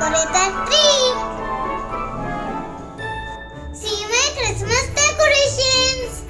decorate our tree. See my Christmas decorations.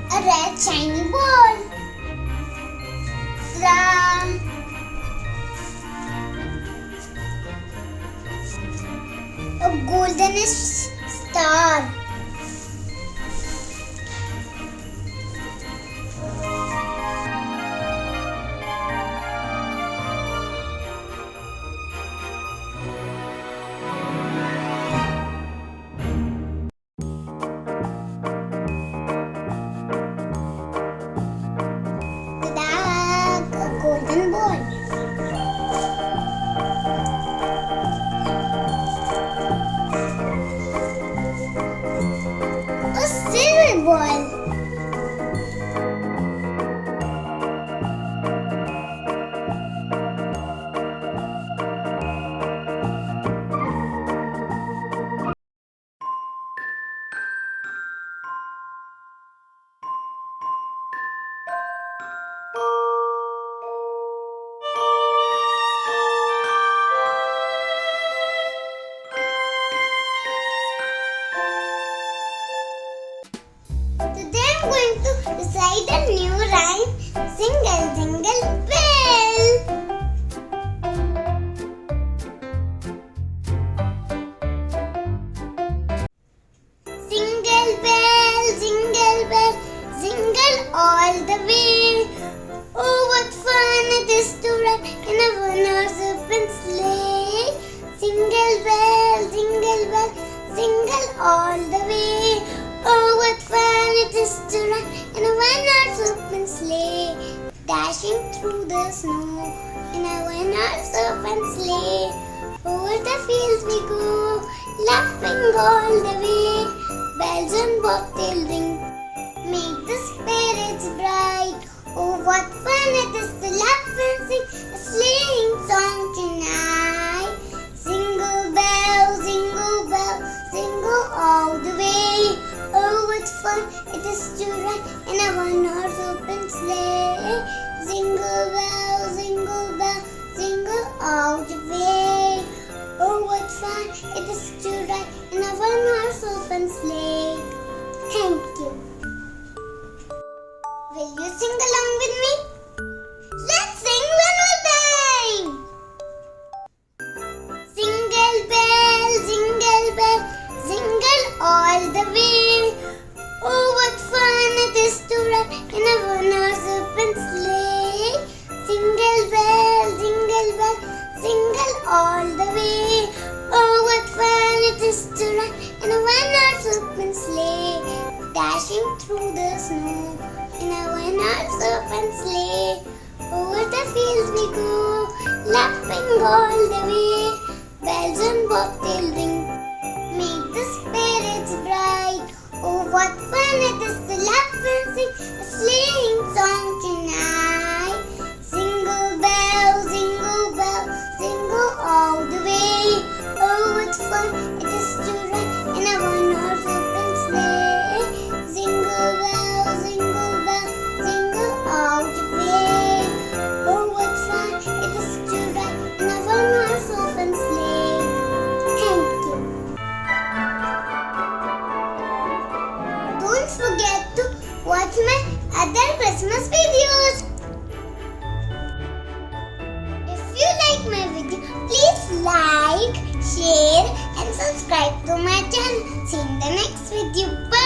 A red shiny ball. A goldenish star. Golden ball. A silver ball. Today I'm going to recite a new rhyme. Jingle, jingle bell. Jingle bell, jingle all the way. Oh, what fun it is to ride in a one-horse open sleigh. Jingle bell, jingle all the way. Oh, what fun it is to ride in a one-horse open sleigh. Dashing through the snow in a one-horse open sleigh. Over the fields we go, laughing all the way. Bells and bobtail ring, make the spirits bright. Oh, what fun it is to laugh and sing a sleighing song tonight. Jingle bells, jingle all the way. Oh, what fun it is to ride in a one-horse open sleigh. Jingle bells, jingle all the way. Oh, what fun it is to ride in a one-horse open sleigh. Thank you. Will you sing along with me? Let's sing one more time. Jingle bell, jingle all the way. Oh, what fun it is to ride in a one-horse open sleigh. Jingle bell, jingle all the way. Oh, what fun it is to ride in a one-horse open sleigh. Dashing through the snow in a one-horse open sleigh. Over the fields we go, laughing all the way. Bells and bobtail ring, make the spirits bright. Oh, what fun it is to laugh and sing a sleighing song tonight. Jingle bells, jingle all the way. Oh, what fun it is to ride in a one-horse open sleigh. Jingle bells, jingle all the way. Oh, what fun it is to ride in a one-horse open sleigh. Thank you. Don't forget to watch my other Christmas videos. If you like my video, please like, share and subscribe to my channel. See you in the next video. Bye.